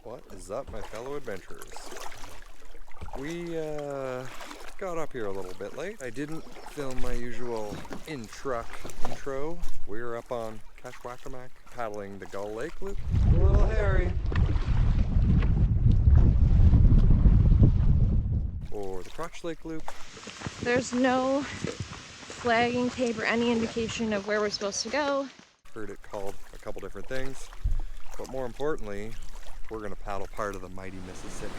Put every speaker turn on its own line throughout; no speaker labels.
What is up, my fellow adventurers? We got up here a little bit late. I didn't film my usual in-truck intro. We're up on Kashwakamak, paddling the Gull Lake Loop. A little hairy. Or the Crotch Lake Loop.
There's no flagging tape or any indication of where we're supposed to go.
Heard it called a couple different things, but more importantly, we're gonna paddle part of the mighty Mississippi.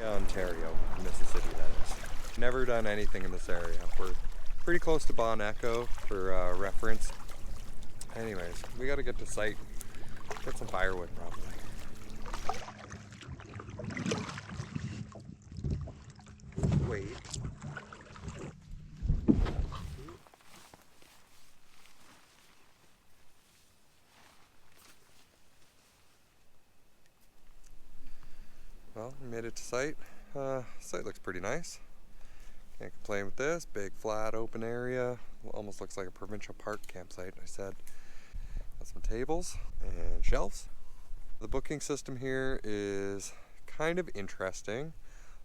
Ontario, Mississippi, that is. Never done anything in this area. We're pretty close to Bon Echo for reference. Anyways, we gotta get to site, get some firewood probably. Wait. Well, we made it to site. Site looks pretty nice. Can't complain with this. Big, flat, open area. Almost looks like a provincial park campsite, I said. Got some tables and shelves. The booking system here is kind of interesting.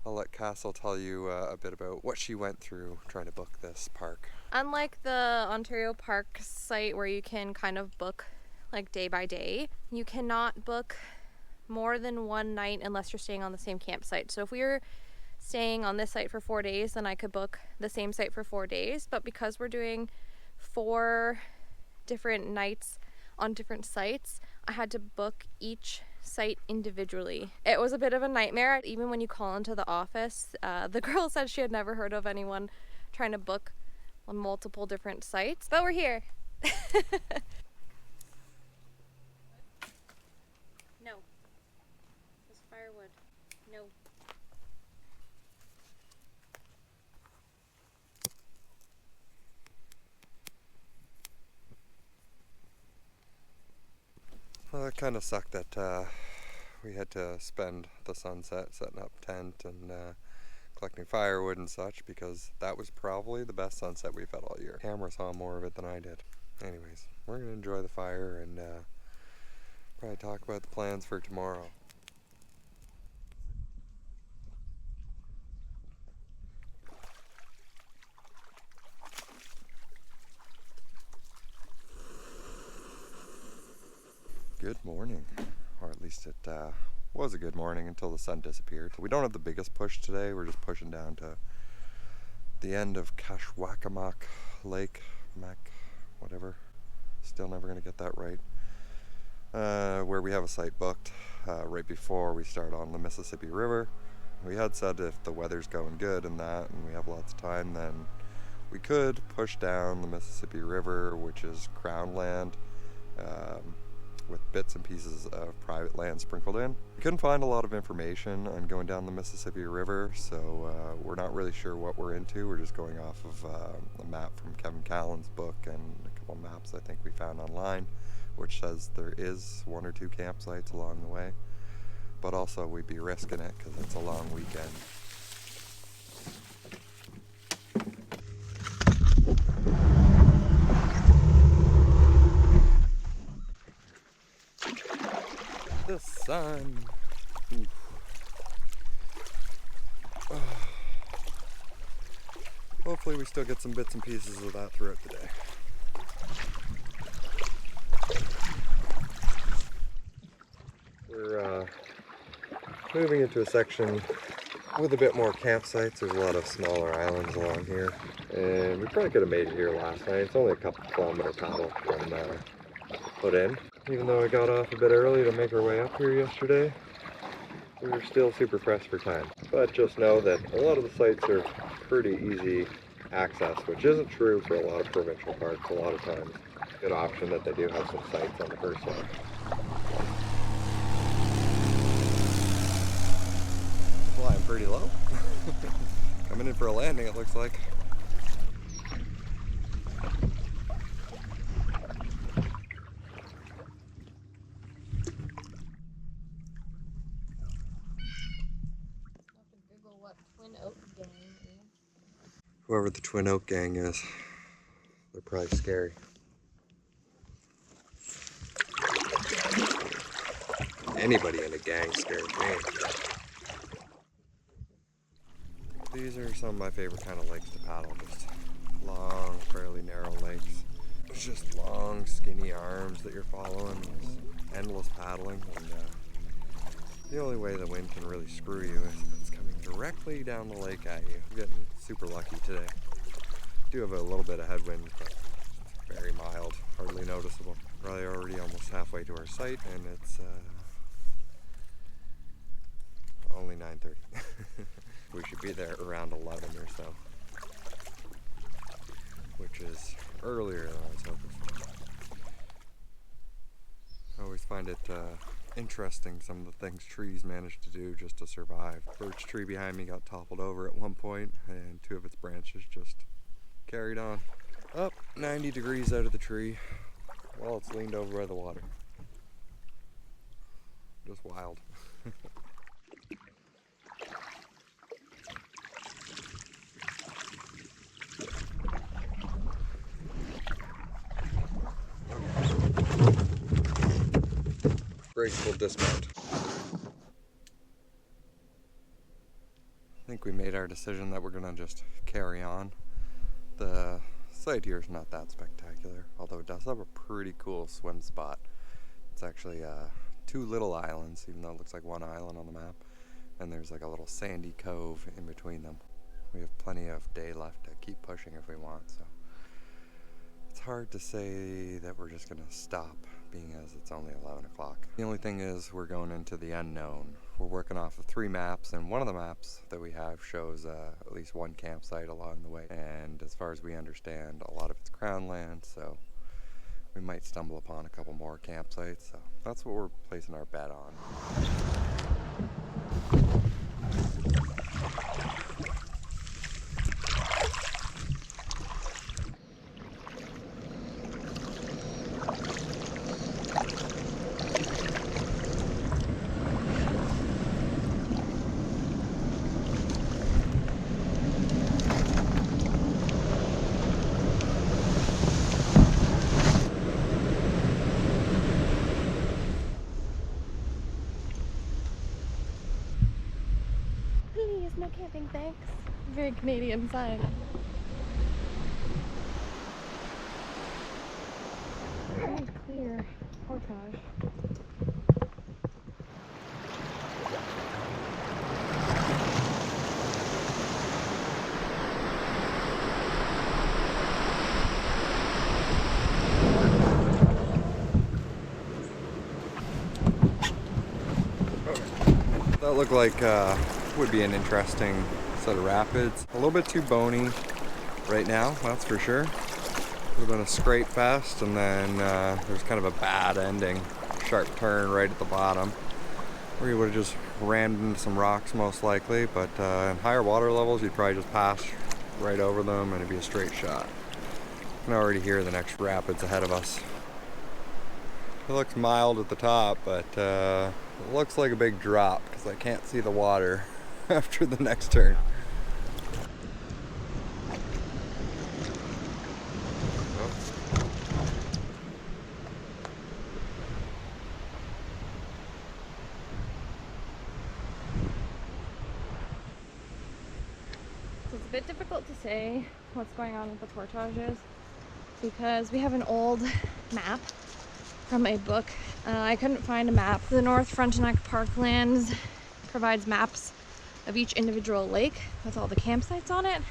I'll let Castle tell you a bit about what she went through trying to book this park.
Unlike the Ontario Park site where you can kind of book like day by day, you cannot book more than one night unless you're staying on the same campsite. So if we were staying on this site for 4 days, then I could book the same site for 4 days. But because we're doing 4 different nights on different sites, I had to book each site individually. It was a bit of a nightmare. Even when you call into the office, the girl said she had never heard of anyone trying to book on multiple different sites. But we're here. No. There's firewood. No.
Well, it kind of sucked that we had to spend the sunset setting up tent and collecting firewood and such, because that was probably the best sunset we've had all year. Camera saw more of it than I did. Anyways, we're gonna enjoy the fire and probably talk about the plans for tomorrow. Good morning, or at least it was a good morning until the sun disappeared. We don't have the biggest push today. We're just pushing down to the end of Kashwakamak Lake, whatever. Still never gonna get that right. Where we have a site booked right before we start on the Mississippi River. We had said if the weather's going good and that, and we have lots of time, then we could push down the Mississippi River, which is crown land, with bits and pieces of private land sprinkled in. We couldn't find a lot of information on going down the Mississippi River, so we're not really sure what we're into. We're just going off of a map from Kevin Callan's book and a couple maps I think we found online, which says there is 1 or 2 campsites along the way, but also we'd be risking it because it's a long weekend. The sun. Oof. Oh. Hopefully we still get some bits and pieces of that throughout the day. We're moving into a section with a bit more campsites. There's a lot of smaller islands along here, and we probably could have made it here last night. It's only a couple kilometer paddle from put in. Even though I got off a bit early to make our way up here yesterday, we were still super pressed for time. But just know that a lot of the sites are pretty easy access, which isn't true for a lot of provincial parks a lot of times. Good option that they do have some sites on the first one. Flying pretty low. Coming in for a landing, it looks like. Whoever the Twin Oak gang is, they're probably scary. Anybody in a gang scares me. These are some of my favorite kind of lakes to paddle. Just long, fairly narrow lakes. It's just long, skinny arms that you're following. Just endless paddling. And the only way the wind can really screw you is if it's coming directly down the lake at you. I'm getting super lucky today. Do have a little bit of headwind, but very mild, hardly noticeable. Probably already almost halfway to our site, and it's only 9:30. We should be there around 11 or so, which is earlier than I was hoping for. I always find it interesting, some of the things trees manage to do just to survive. Birch tree behind me got toppled over at one point, and 2 of its branches just carried on. Up 90 degrees out of the tree while it's leaned over by the water. Just wild. Graceful dismount. I think we made our decision that we're gonna just carry on. The site here is not that spectacular, although it does have a pretty cool swim spot. It's actually 2 little islands, even though it looks like 1 island on the map, and there's like a little sandy cove in between them. We have plenty of day left to keep pushing if we want, so it's hard to say that we're just gonna stop, being as it's only 11 o'clock. The only thing is we're going into the unknown. We're working off of 3 maps, and one of the maps that we have shows at least 1 campsite along the way, and as far as we understand, a lot of it's crown land, so we might stumble upon a couple more campsites, so that's what we're placing our bet on.
No camping, thanks. Very Canadian sign. Very clear portage.
That looked like would be an interesting set of rapids. A little bit too bony right now, that's for sure. Would have been a straight fast, and then there's kind of a bad ending, sharp turn right at the bottom, where you would have just ran into some rocks most likely, but in higher water levels you'd probably just pass right over them and it'd be a straight shot. You can already hear the next rapids ahead of us. It looks mild at the top, but it looks like a big drop because I can't see the water after the next turn.
So it's a bit difficult to say what's going on with the portages because we have an old map from a book. I couldn't find a map. The North Frontenac Parklands provides maps of each individual lake with all the campsites on it,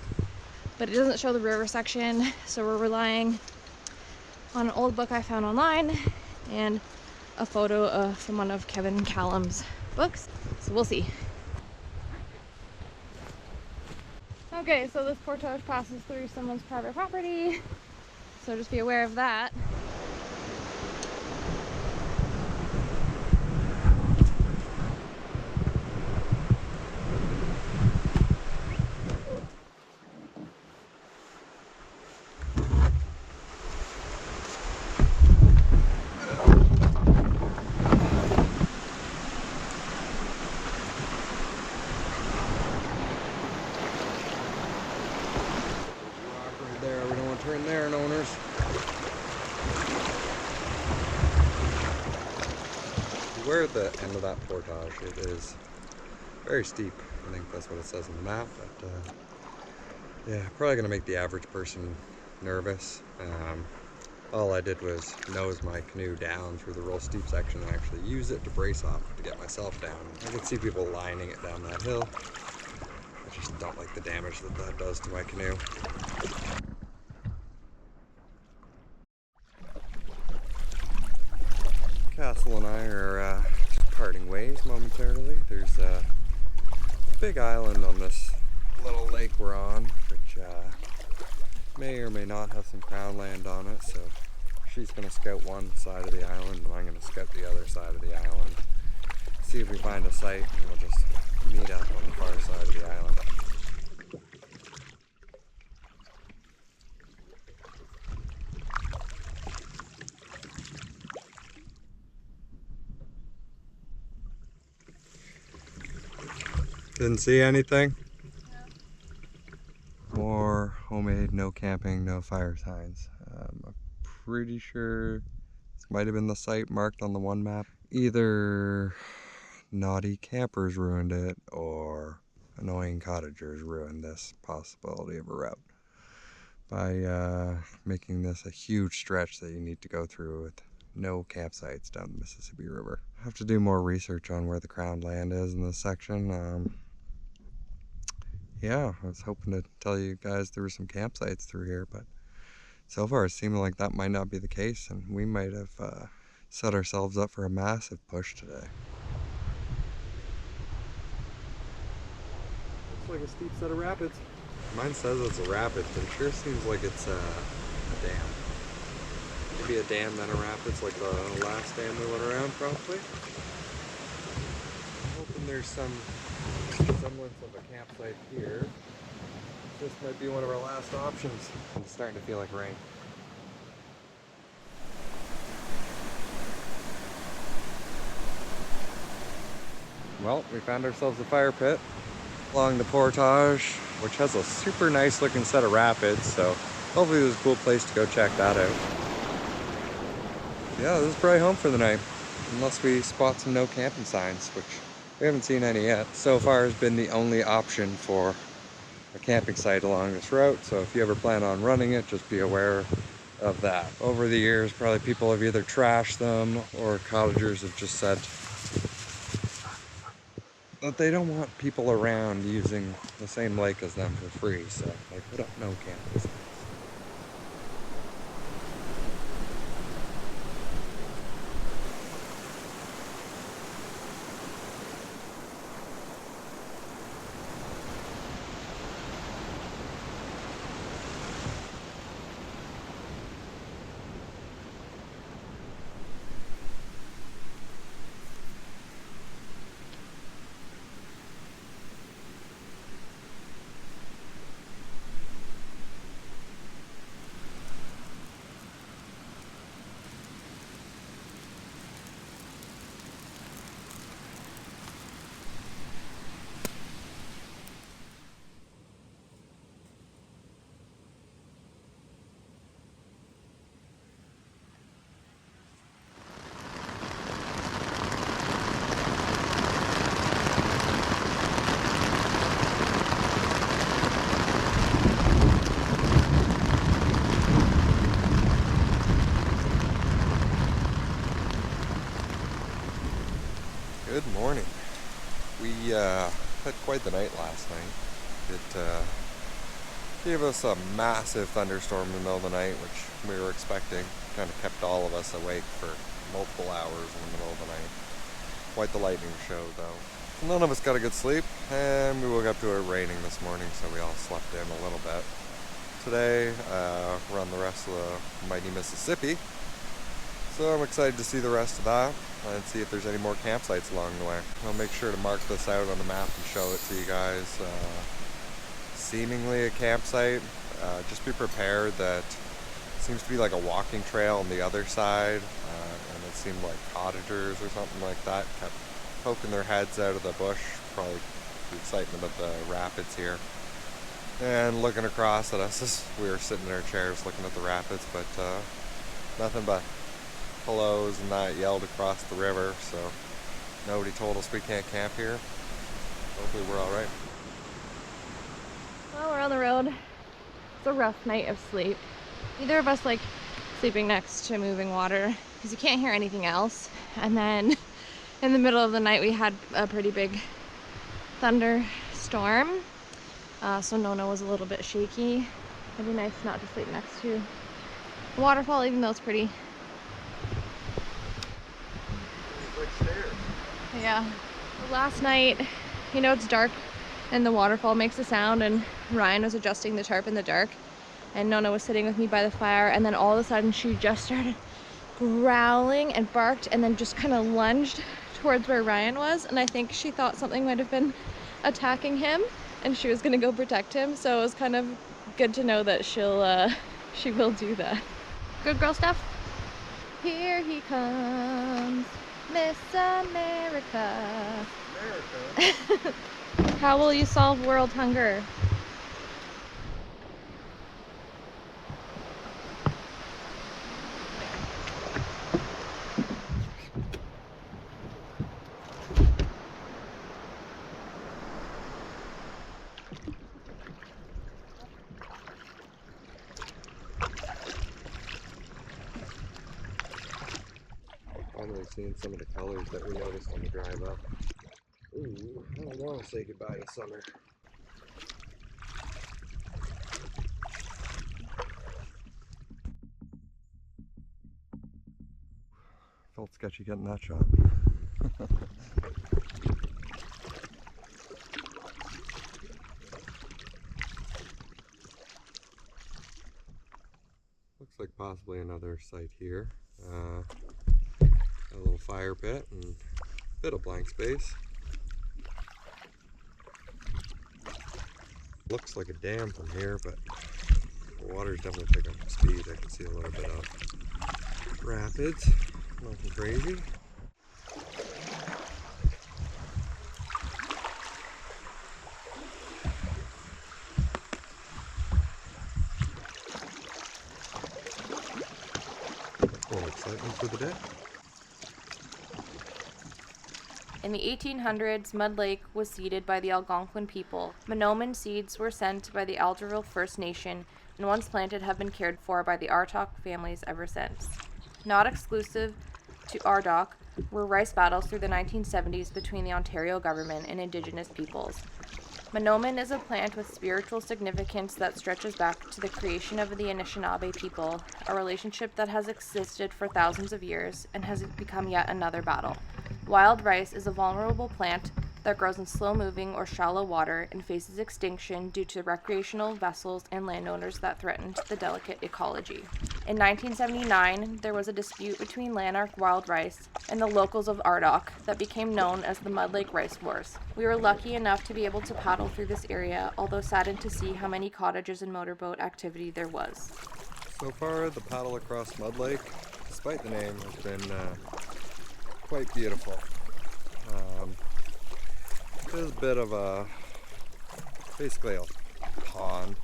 but it doesn't show the river section, so we're relying on an old book I found online and a photo from one of Kevin Callum's books, so we'll see. Okay, so this portage passes through someone's private property, so just be aware of that.
There, we don't want to turn there, owners. we're at the end of that portage. It is very steep. I think that's what it says on the map, but yeah, probably gonna make the average person nervous. All I did was nose my canoe down through the real steep section and actually use it to brace off to get myself down. I could see people lining it down that hill. I just don't like the damage that that does to my canoe. Castle and I are just parting ways momentarily. There's a big island on this little lake we're on, which may or may not have some crown land on it, so she's going to scout one side of the island and I'm going to scout the other side of the island. See if we find a site and we'll just meet up on the far side of the island. Didn't see anything? No. More homemade, no camping, no fire signs. I'm pretty sure this might have been the site marked on the one map. Either naughty campers ruined it or annoying cottagers ruined this possibility of a route by making this a huge stretch that you need to go through with no campsites down the Mississippi River. I have to do more research on where the crown land is in this section. Yeah, I was hoping to tell you guys there were some campsites through here, but so far it seemed like that might not be the case, and we might have set ourselves up for a massive push today. Looks like a steep set of rapids. Mine says it's a rapid, but it sure seems like it's a dam. Maybe a dam then a rapids, like the last dam we went around, probably. I'm hoping there's some semblance of a campsite here. This might be one of our last options. It's starting to feel like rain. Well, we found ourselves a fire pit along the Portage, which has a super nice looking set of rapids, so hopefully there's a cool place to go check that out. Yeah, this is probably home for the night, unless we spot some no camping signs, which we haven't seen any yet. So far has been the only option for a camping site along this route, so if you ever plan on running it, just be aware of that. Over the years, probably people have either trashed them or cottagers have just said that they don't want people around using the same lake as them for free, so they put up no camping sites. Good morning. We had quite the night last night. It gave us a massive thunderstorm in the middle of the night, which we were expecting. Kind of kept all of us awake for multiple hours in the middle of the night. Quite the lightning show, though. None of us got a good sleep, and we woke up to it raining this morning, so we all slept in a little bit. Today, we're on the rest of the mighty Mississippi, so I'm excited to see the rest of that and see if there's any more campsites along the way. I'll make sure to mark this out on the map and show it to you guys. Seemingly a campsite. Just be prepared that it seems to be like a walking trail on the other side, and it seemed like cottagers or something like that kept poking their heads out of the bush, probably the excitement of the rapids here, and looking across at us as we were sitting in our chairs looking at the rapids, but nothing but hellos and that yelled across the river, so Nobody told us we can't camp here. Hopefully we're all right.
Well, we're on the road. It's a rough night of sleep. Neither of us like sleeping next to moving water because you can't hear anything else. And then in the middle of the night we had a pretty big thunderstorm. So Nona was a little bit shaky. It'd be nice not to sleep next to a waterfall, even though it's pretty.
Like stairs.
Yeah. Last night, you know, it's dark and the waterfall makes a sound, and Ryan was adjusting the tarp in the dark, and Nona was sitting with me by the fire, and then all of a sudden she just started growling and barked and then just kind of lunged towards where Ryan was, and I think she thought something might have been attacking him and she was gonna go protect him. So it was kind of good to know that she will do that. Good girl stuff. Here he comes, Miss America.
America.
How will you solve world hunger?
Finally seeing some of the colors that we noticed on the drive up. Ooh, I don't want to say goodbye to summer. Felt sketchy getting that shot. Looks like possibly another site here. A little fire pit and a bit of blank space. Looks like a dam from here, but the water's definitely picking up speed. I can see a little bit of rapids. Nothing crazy. Little excitement for the day.
In the 1800s, Mud Lake was seeded by the Algonquin people. Menomin seeds were sent by the Alderville First Nation, and once planted have been cared for by the Ardoch families ever since. Not exclusive to Ardoch were rice battles through the 1970s between the Ontario government and Indigenous peoples. Menomin is a plant with spiritual significance that stretches back to the creation of the Anishinaabe people, a relationship that has existed for thousands of years and has become yet another battle. Wild rice is a vulnerable plant that grows in slow-moving or shallow water and faces extinction due to recreational vessels and landowners that threatened the delicate ecology. In 1979, there was a dispute between Lanark Wild Rice and the locals of Ardoch that became known as the Mud Lake Rice Wars. We were lucky enough to be able to paddle through this area, although saddened to see how many cottages and motorboat activity there was.
So far, the paddle across Mud Lake, despite the name, has been quite beautiful. There's a bit of basically a pond,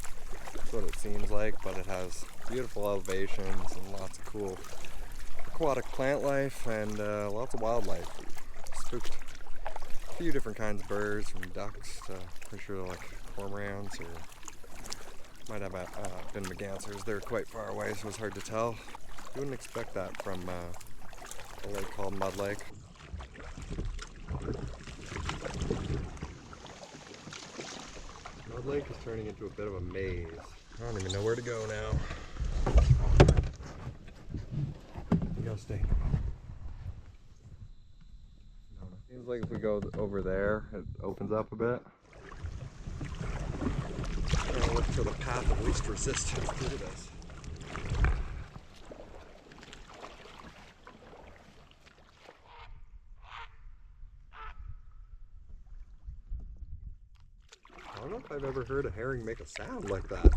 that's what it seems like, but it has beautiful elevations and lots of cool aquatic plant life and lots of wildlife. We spooked a few different kinds of birds, from ducks to, pretty sure they're like cormorants, or might have been mergansers. They're quite far away, so it's hard to tell. You wouldn't expect that from a lake called Mud Lake. Mud Lake is turning into a bit of a maze. I don't even know where to go now. You gotta stay. Seems like if we go over there, it opens up a bit. I'll look for the path of least resistance through this. I don't know if I've ever heard a herring make a sound like that.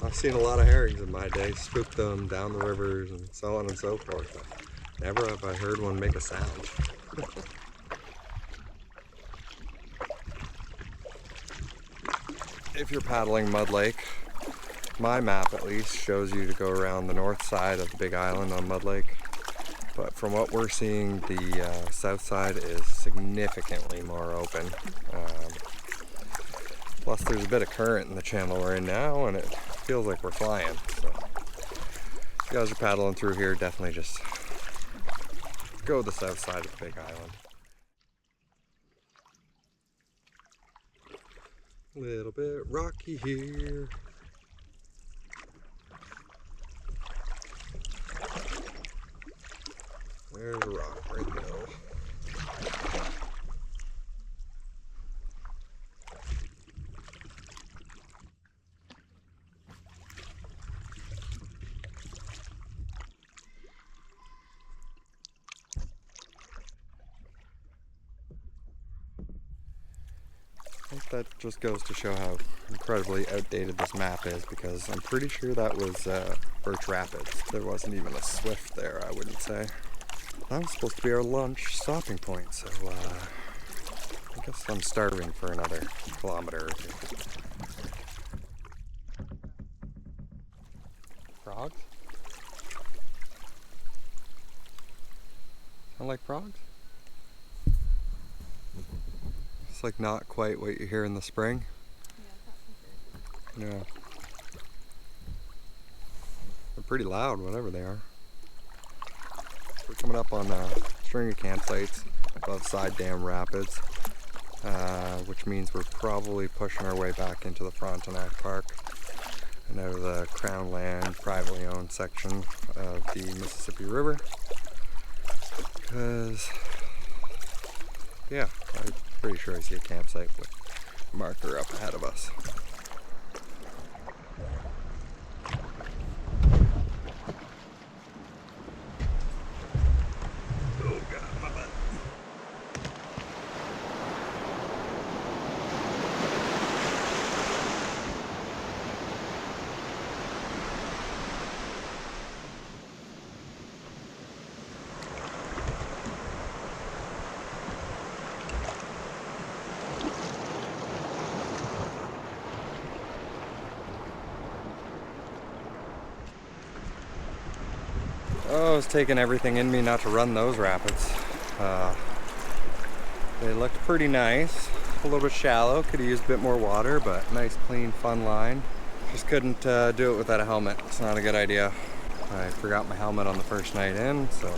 I've seen a lot of herrings in my day, spooked them down the rivers and so on and so forth, but never have I heard one make a sound. If you're paddling Mud Lake, my map at least shows you to go around the north side of the big island on Mud Lake, But from what we're seeing, the south side is significantly more open. Plus there's a bit of current in the channel we're in now, and it feels like we're flying. So if you guys are paddling through here, definitely just go the south side of the big island. A little bit rocky here. There's a rock right in the middle. I think that just goes to show how incredibly outdated this map is, because I'm pretty sure that was Birch Rapids. There wasn't even a Swift there, I wouldn't say. That was supposed to be our lunch stopping point, so I guess I'm starving for another kilometer or two. Frogs? Sound like frogs? It's like not quite what you hear in the spring. Yeah. They're pretty loud, whatever they are. We're coming up on a string of campsites above Side Dam Rapids, which means we're probably pushing our way back into the Frontenac Park and out of the Crown Land, privately owned section of the Mississippi River. Because, yeah, I'm pretty sure I see a campsite with a marker up ahead of us. Oh, I was taking everything in me not to run those rapids. They looked pretty nice. A little bit shallow, could have used a bit more water, but nice, clean, fun line. Just couldn't do it without a helmet. It's not a good idea. I forgot my helmet on the first night in, so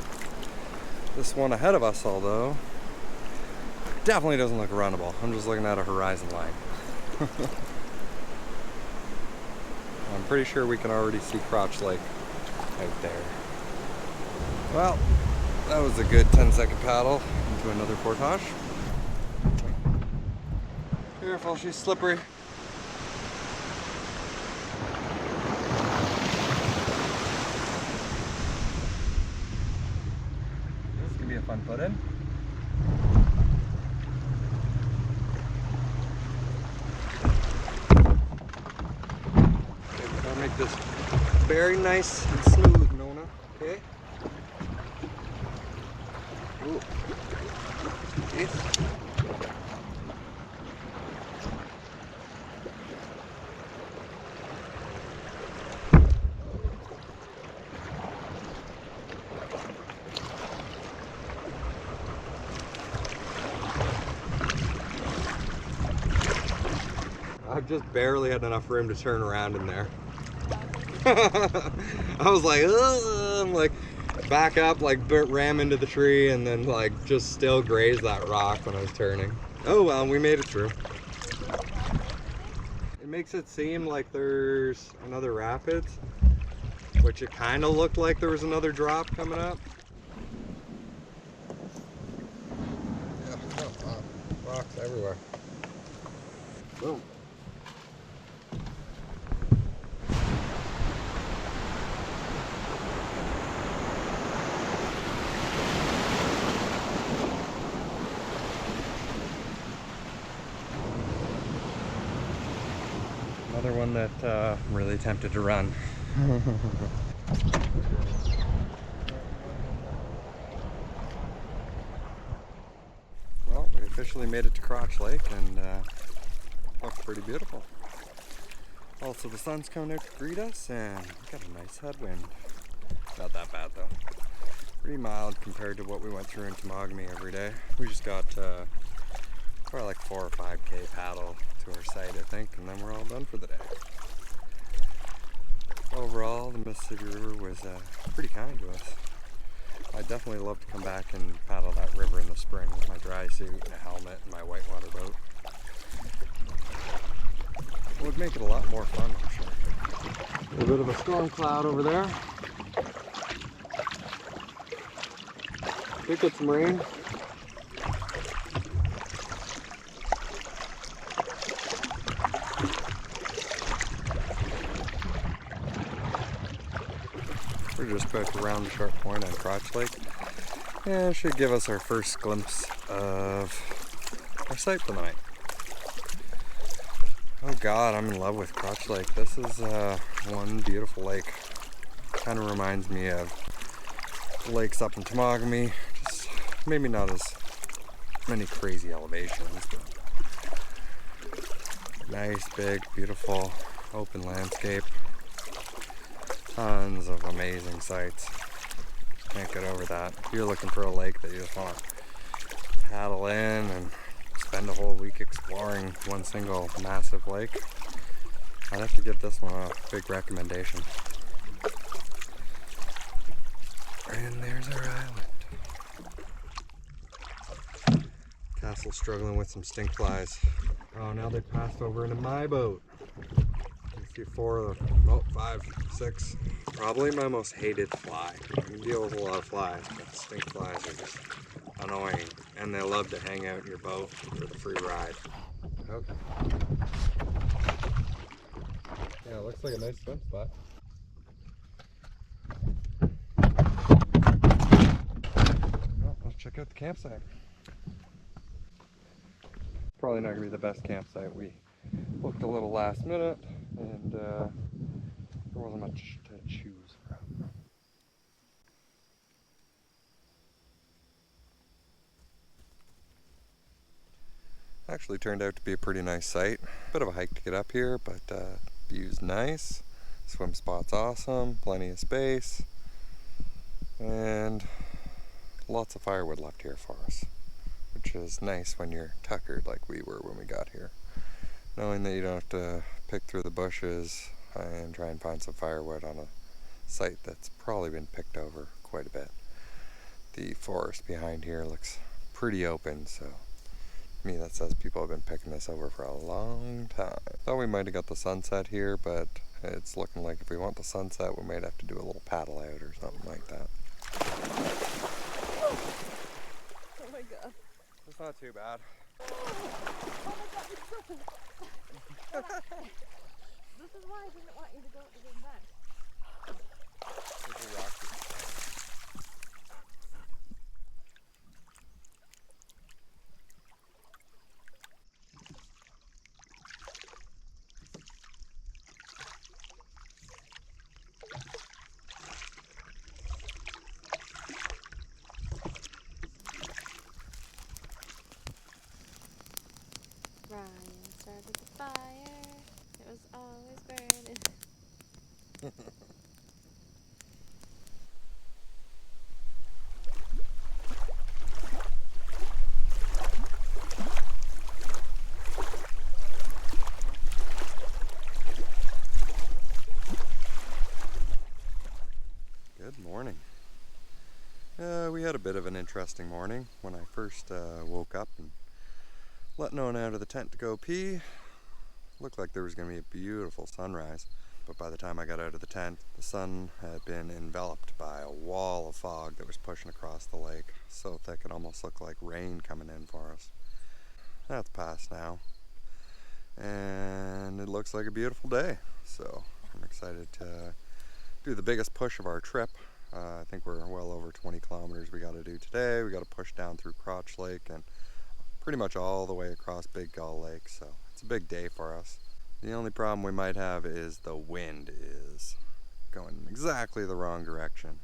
this one ahead of us, although, definitely doesn't look runnable. I'm just looking at a horizon line. I'm pretty sure we can already see Crotch Lake out there. Well, that was a good 10-second paddle into another portage. Careful, she's slippery. This can be a fun put-in. Okay, we're gonna make this very nice and smooth, Nona. Okay? Ooh. Yes. I've just barely had enough room to turn around in there. I was like, ugh, I'm like, back up, like ram into the tree, and then like just still graze that rock when I was turning. Oh well, we made it through. It makes it seem like there's another rapids, which it kind of looked like there was another drop coming up. Yeah, come on. Rocks everywhere. Boom. Another one that I'm really tempted to run. Well, we officially made it to Crotch Lake, and looks pretty beautiful. Also, the sun's coming out to greet us, and we got a nice headwind. Not that bad though. Pretty mild compared to what we went through in Temagami every day. We just got probably like 4 or 5K paddle to our site, I think, and then we're all done for the day. Overall, the Mississippi River was pretty kind to us. I'd definitely love to come back and paddle that river in the spring with my dry suit and a helmet and my whitewater boat. It would make it a lot more fun for sure. A bit of a storm cloud over there. Could get some rain. We're just about to round the sharp point on Crotch Lake. And it should give us our first glimpse of our site for the night. Oh God, I'm in love with Crotch Lake. This is one beautiful lake. Kind of reminds me of lakes up in Temagami. Just maybe not as many crazy elevations, but nice, big, beautiful, open landscape. Tons of amazing sights. Can't get over that. If you're looking for a lake that you just want to paddle in and spend a whole week exploring one single massive lake, I'd have to give this one a big recommendation. And there's our island. Castle's struggling with some stink flies. Oh, now they passed over into my boat. You see 4 of them, oh, 5, 6. Probably my most hated fly. I can deal with a lot of flies, but stink flies are just annoying. And they love to hang out in your boat for the free ride. Okay. Yeah, it looks like a nice swim spot. Well, let's check out the campsite. Probably not going to be the best campsite. We booked a little last minute, and there wasn't much to choose from. Actually turned out to be a pretty nice site. Bit of a hike to get up here, but view's nice. Swim spot's awesome, plenty of space, and lots of firewood left here for us, which is nice when you're tuckered like we were when we got here. Knowing that you don't have to pick through the bushes and try and find some firewood on a site that's probably been picked over quite a bit. The forest behind here looks pretty open, so to me that says people have been picking this over for a long time. Thought we might have got the sunset here, but it's looking like if we want the sunset we might have to do a little paddle out or something like that.
Oh my God.
It's not too bad.
This is why I didn't want you to go to the event. Ryan started the fire. It was always burning.
Good morning. We had a bit of an interesting morning when I first woke up and let no one out of the tent to go pee. Looked like there was going to be a beautiful sunrise, but by the time I got out of the tent, the sun had been enveloped by a wall of fog that was pushing across the lake, so thick it almost looked like rain coming in for us. That's past now, and it looks like a beautiful day, so I'm excited to do the biggest push of our trip. I think we're well over 20 kilometers we got to do today. We got to push down through Crotch Lake and pretty much all the way across Big Gull Lake, so it's a big day for us. The only problem we might have is the wind is going exactly the wrong direction.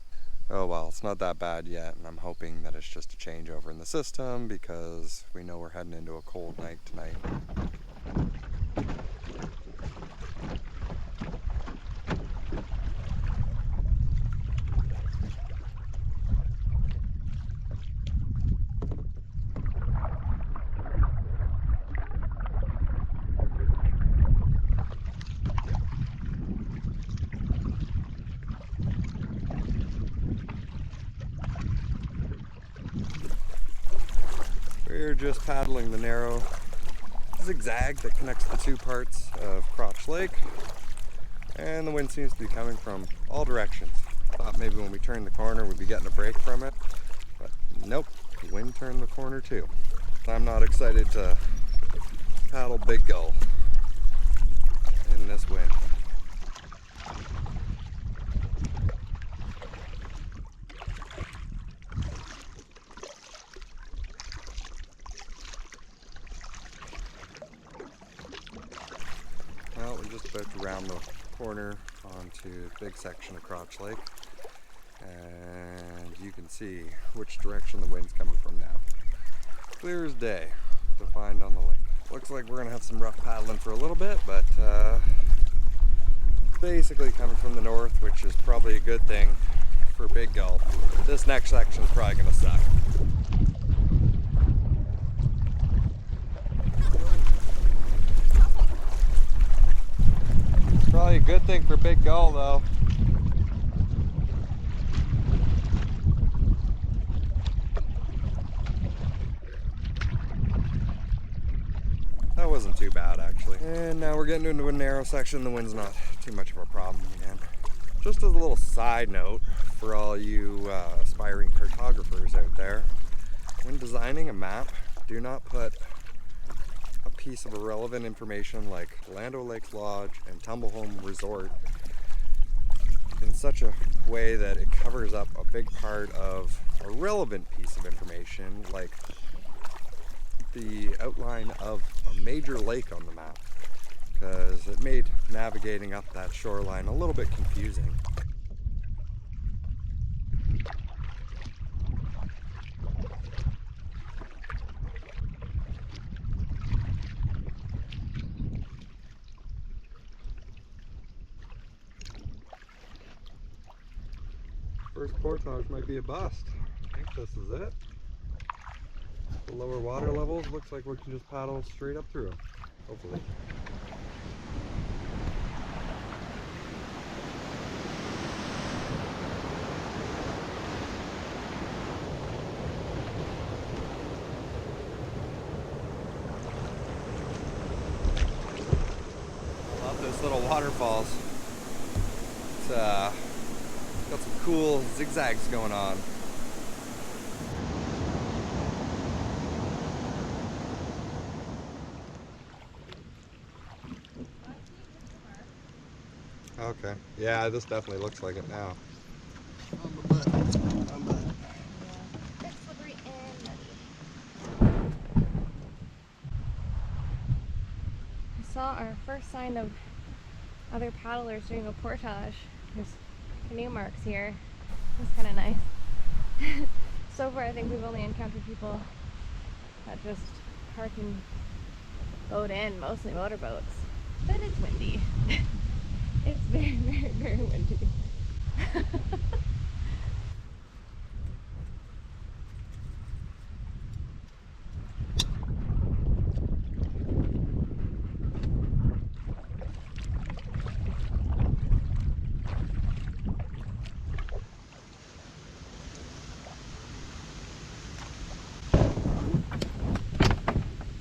Oh well, it's not that bad yet, and I'm hoping that it's just a changeover in the system because we know we're heading into a cold night tonight. We're just paddling the narrow zigzag that connects the two parts of Crotch Lake, and the wind seems to be coming from all directions. Thought maybe when we turned the corner we'd be getting a break from it, but nope, the wind turned the corner too. I'm not excited to paddle big gull in this wind. Well, we're just about to round the corner onto a big section of Crotch Lake, and you can see which direction the wind's coming from now. Clear as day to find on the lake. Looks like we're gonna have some rough paddling for a little bit, but basically coming from the north, which is probably a good thing for big gull. This next section is probably gonna suck. Probably a good thing for big gull though. That wasn't too bad actually. And now we're getting into a narrow section. The wind's not too much of a problem again. Just as a little side note for all you aspiring cartographers out there, when designing a map, do not put a piece of irrelevant information like Land O'Lakes Lodge and Tumblehome Resort in such a way that it covers up a big part of a relevant piece of information like the outline of a major lake on the map, because it made navigating up that shoreline a little bit confusing. First portage might be a bust. I think this is it. The lower water levels, looks like we can just paddle straight up through them, hopefully. I love those little waterfalls. It's got some cool zigzags going on. Okay, yeah, this definitely looks like it now. On the butt. On the butt.
Yeah, it's slippery and muddy. I saw our first sign of other paddlers doing a portage. There's canoe marks here. It's kind of nice. So far, I think we've only encountered people that just park and boat in, mostly motorboats. But it's windy. It's very, very, very windy.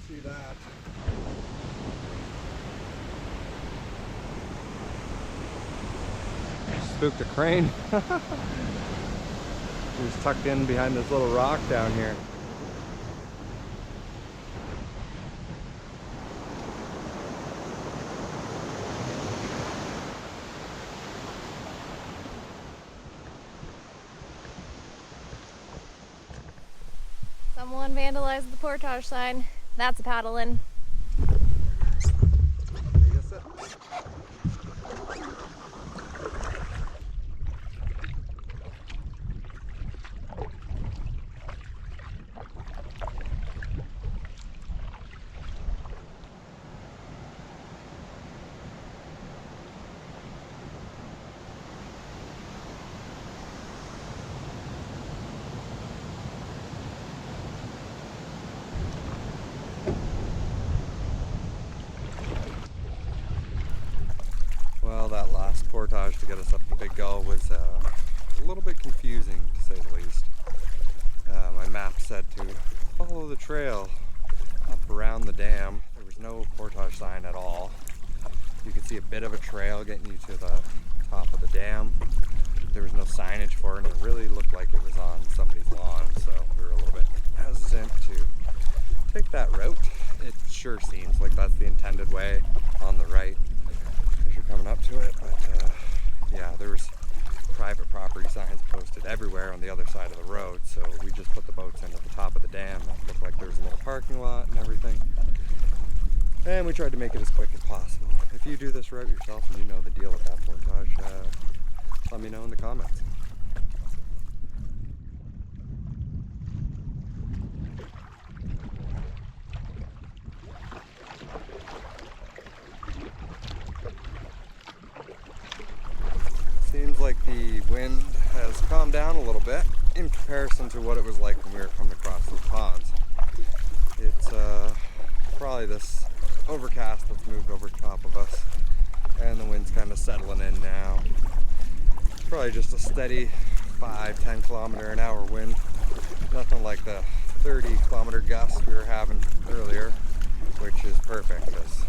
See that? Spooked a crane. He's tucked in behind this little rock down here.
Someone vandalized the portage sign. That's a paddling.
the dam, there was no portage sign at all. You could see a bit of a trail getting you to the top of the dam. There was no signage for it, and it really looked like it was on somebody's lawn, so we were a little bit hesitant to take that route. It sure seems like that's the intended way on the right as you're coming up to it, but yeah, there was private property signs posted everywhere on the other side of the road, so we just put the boats in at the top of the dam. That looked like there was a little parking lot and everything, and we tried to make it as quick as possible. If you do this route yourself and you know the deal with that portage, let me know in the comments. Seems like the wind has calmed down a little bit in comparison to what it was like when we were coming across the ponds. It's probably this overcast that's moved over top of us, and the wind's kind of settling in now. Probably just a steady 5-10 kilometer an hour wind. Nothing like the 30 kilometer gusts we were having earlier, which is perfect because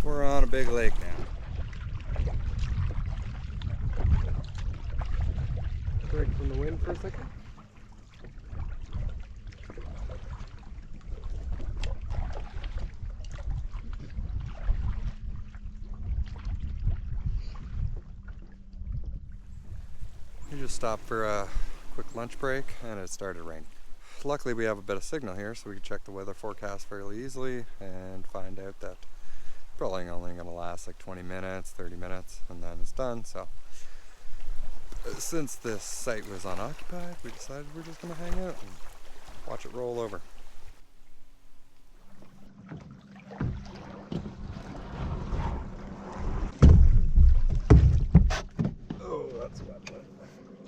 we're on a big lake now. Break from the wind for a second. We just stopped for a quick lunch break and it started raining. Luckily we have a bit of signal here, so we can check the weather forecast fairly easily and find out that probably only going to last like 20 minutes, 30 minutes, and then it's done. So since this site was unoccupied, we decided we're just going to hang out and watch it roll over. Oh, that's wet.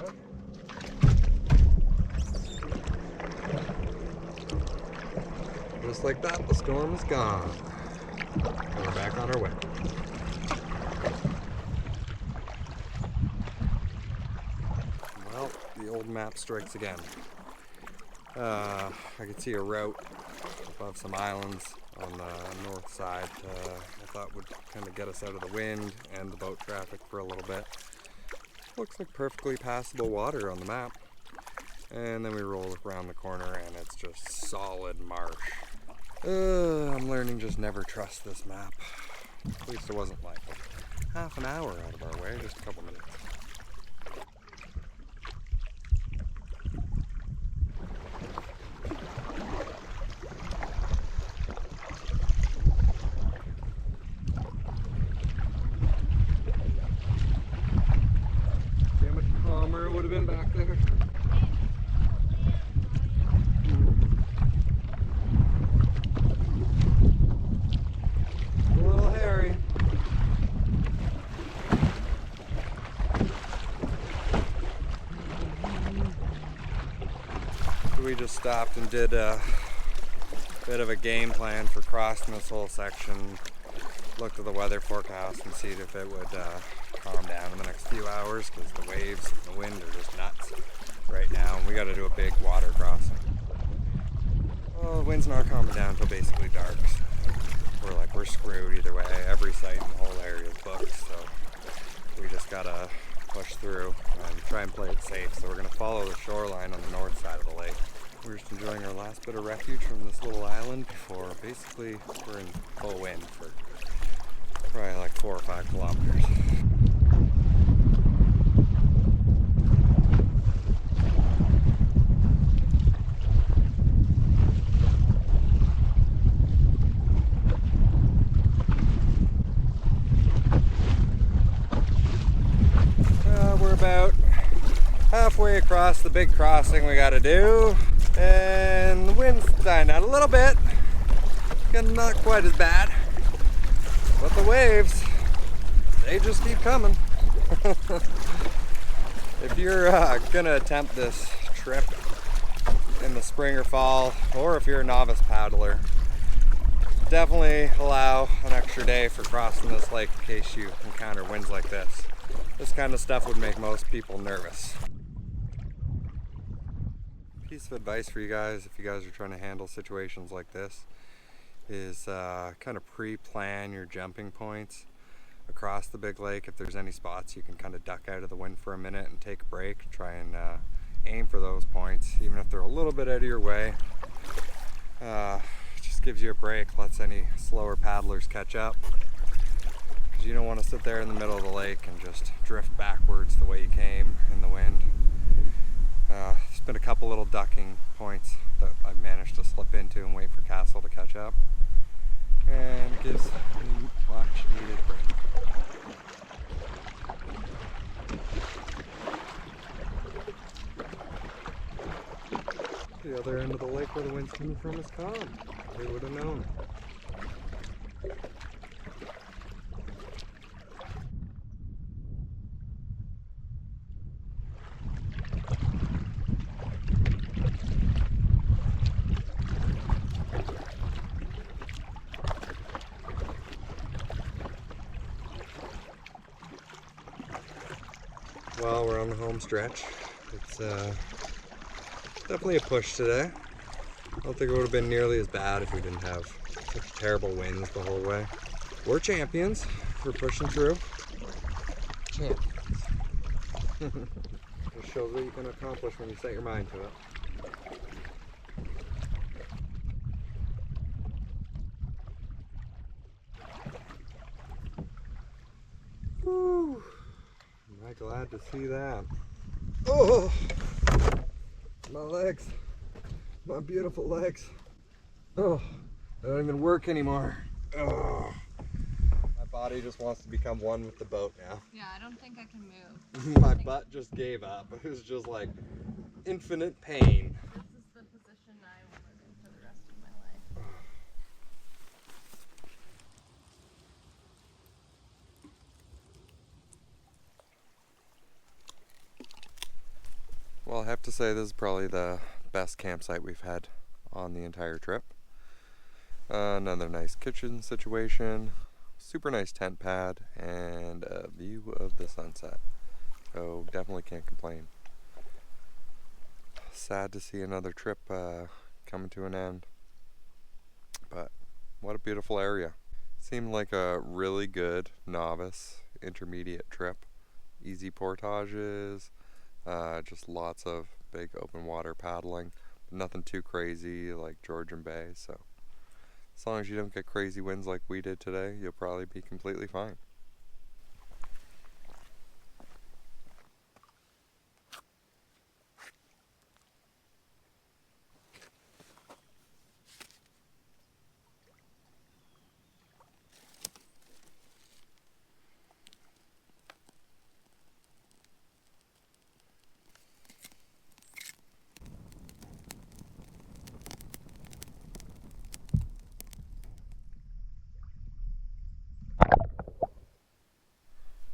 Okay. Just like that, the storm is gone. And we're back on our way. Well, the old map strikes again. I could see a route above some islands on the north side. I thought would kind of get us out of the wind and the boat traffic for a little bit. Looks like perfectly passable water on the map. And then we roll around the corner and it's just solid marsh. I'm learning just never trust this map. At least it wasn't like half an hour out of our way, just a couple minutes. See how much calmer it would have been back there? We just stopped and did a bit of a game plan for crossing this whole section. Looked at the weather forecast and see if it would calm down in the next few hours, because the waves and the wind are just nuts right now. And we got to do a big water crossing. Well, the wind's not calming down until basically dark. So we're screwed either way. Every site in the whole area is booked, so we just gotta push through and try and play it safe. So we're gonna follow the shoreline on the north side of the lake. We're just enjoying our last bit of refuge from this little island before basically we're in full wind for probably like 4 or 5 kilometers. We're about halfway across the big crossing we gotta do, and the wind's dying out a little bit. Not quite as bad, but the waves, they just keep coming. If you're gonna attempt this trip in the spring or fall, or if you're a novice paddler, definitely allow an extra day for crossing this lake in case you encounter winds like this. This kind of stuff would make most people nervous. Piece of advice for you guys, if you guys are trying to handle situations like this, is kind of pre-plan your jumping points across the big lake. If there's any spots you can kind of duck out of the wind for a minute and take a break, try and aim for those points, even if they're a little bit out of your way. Just gives you a break, lets any slower paddlers catch up, because you don't want to sit there in the middle of the lake and just drift backwards the way you came in the wind. There's been a couple little ducking points that I've managed to slip into and wait for Castle to catch up, and gives me much needed break. The other end of the lake where the wind's coming from is calm. Who would have known? Well, we're on the home stretch. It's definitely a push today. I don't think it would have been nearly as bad if we didn't have such terrible winds the whole way. We're champions. We're pushing through. Champions. Just shows what you can accomplish when you set your mind to it. Whew. Am I glad to see that? Oh! My legs. My beautiful legs. Oh, they don't even work anymore. Oh. My body just wants to become one with the boat now.
Yeah, I don't think I can move.
My butt just gave up. It was just like infinite pain.
This is the position I will live in for the rest of my life.
Well, I have to say this is probably the best campsite we've had on the entire trip. Another nice kitchen situation, super nice tent pad, and a view of the sunset. So definitely can't complain. Sad to see another trip coming to an end, but what a beautiful area. Seemed like a really good novice intermediate trip. Easy portages, just lots of big open water paddling, but nothing too crazy like Georgian Bay. So as long as you don't get crazy winds like we did today, you'll probably be completely fine.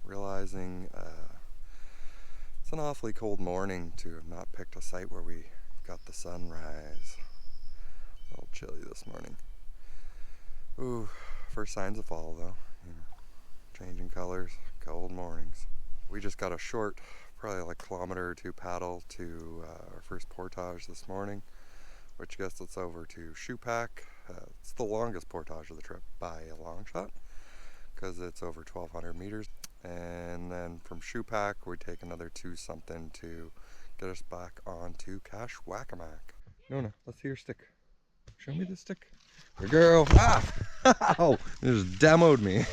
Realizing it's an awfully cold morning to have not picked a site where we got the sunrise. A little chilly this morning. Ooh, first signs of fall though. You know, changing colors, cold mornings. We just got a short, probably like kilometer or two paddle to our first portage this morning, which gets us over to Shoepack. It's the longest portage of the trip by a long shot, because it's over 1,200 meters. And then from Shoepack, we take another 2-something to get us back onto Kashwakamak. Nona, let's see your stick. Show me the stick. Good girl. Ah! Ow! It just demoed me.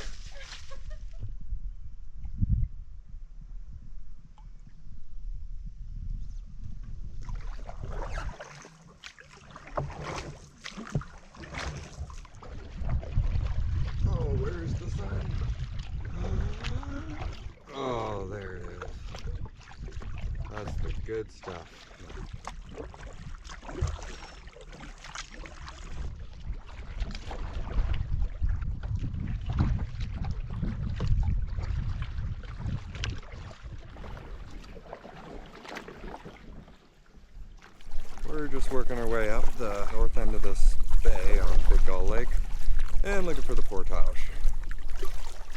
Oh, where's the sun? Oh, there it is. That's the good stuff. We're just working our way up the north end of this bay on Big Gull Lake and looking for the portage.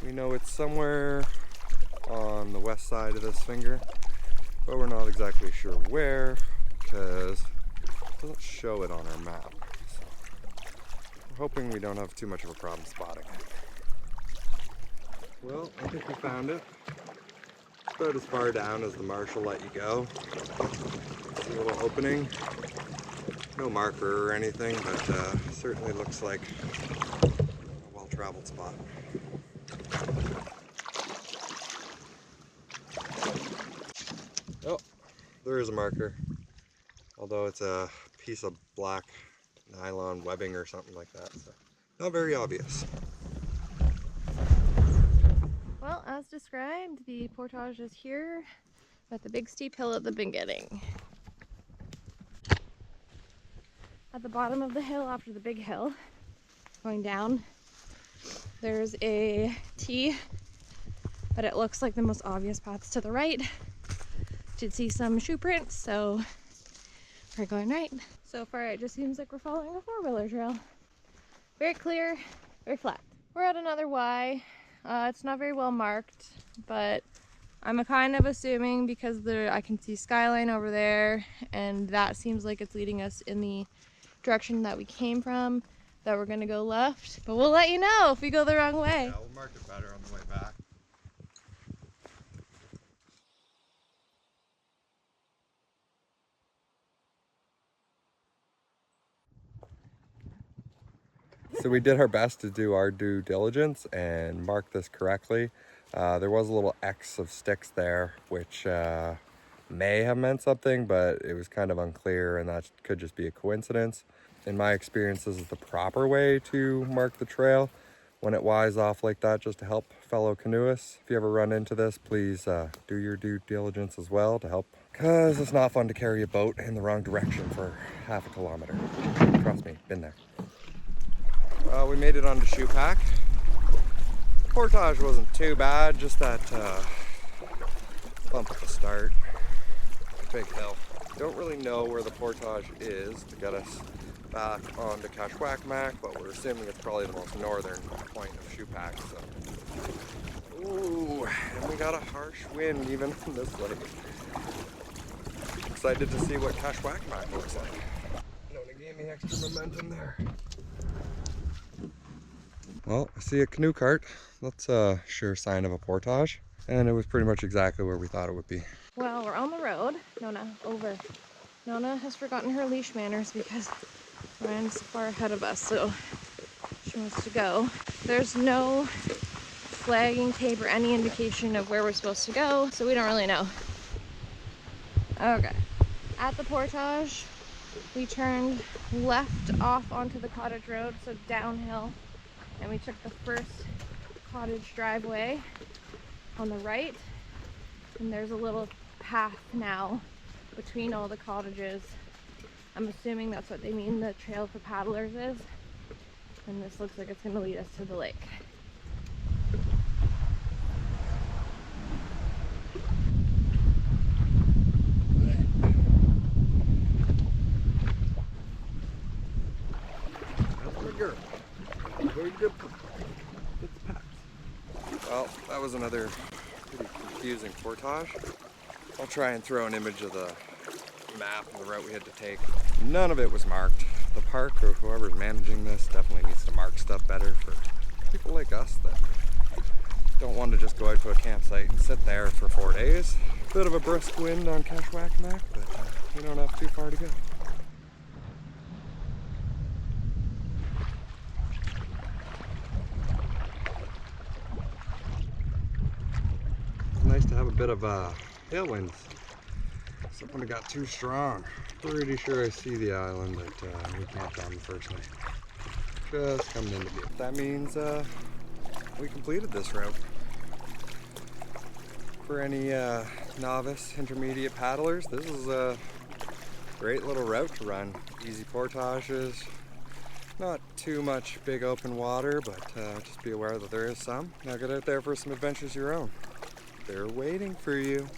We know it's somewhere on the west side of this finger, but we're not exactly sure where because it doesn't show it on our map. So hoping we don't have too much of a problem spotting it. Well, I think we found it. It's about as far down as the marsh will let you go. See a little opening. No marker or anything, but certainly looks like a well-traveled spot. Oh, there is a marker. Although it's a piece of black nylon webbing or something like that, so not very obvious.
Well, as described, the portage is here at the big steep hill at the beginning. At the bottom of the hill, after the big hill, going down, there's a T, but it looks like the most obvious path's to the right. Did see some shoe prints, so we're going right. So far, it just seems like we're following a four-wheeler trail. Very clear, very flat. We're at another Y. It's not very well marked, but I'm kind of assuming because I can see skyline over there, and that seems like it's leading us in the direction that we came from, that we're gonna go left. But we'll let you know if we go the wrong way.
Yeah, we'll mark it better on the way back. So we did our best to do our due diligence and mark this correctly. There was a little X of sticks there, which may have meant something, but it was kind of unclear, and that could just be a coincidence. In my experience, this is the proper way to mark the trail when it Ys off like that, just to help fellow canoeists. If you ever run into this, please do your due diligence as well to help, because it's not fun to carry a boat in the wrong direction for half a kilometer. Trust me, been there. We made it onto shoe pack. Portage wasn't too bad, just that bump at the start. Big hill. Don't really know where the portage is to get us back onto Kashwakmak, but we're assuming it's probably the most northern point of shoe pack. So, ooh, and we got a harsh wind even on this lake. Excited to see what Kashwakmak looks like. Nona gave me extra momentum there. Well, I see a canoe cart. That's a sure sign of a portage. And it was pretty much exactly where we thought it would be.
Well, we're on the road. Nona, over. Nona has forgotten her leash manners because Ryan's far ahead of us, so she wants to go. There's no flagging tape or any indication of where we're supposed to go, so we don't really know. Okay. At the portage, we turned left off onto the cottage road, so downhill, and we took the first cottage driveway on the right, and there's a little path now between all the cottages. I'm assuming that's what they mean the trail for paddlers is, and this looks like it's going to lead us to the lake.
That's my girl. Very good. Well, that was another pretty confusing portage. I'll try and throw an image of the map and the route we had to take. None of it was marked. The park or whoever's managing this definitely needs to mark stuff better for people like us that don't want to just go out to a campsite and sit there for 4 days. Bit of a brisk wind on Kashwakmak, but we don't have too far to go. It's nice to have a bit of tailwinds. Except when it got too strong. Pretty sure I see the island that we camped on the first night. Just coming into view. That means we completed this route. For any novice, intermediate paddlers, this is a great little route to run. Easy portages, not too much big open water, but just be aware that there is some. Now get out there for some adventures of your own. They're waiting for you.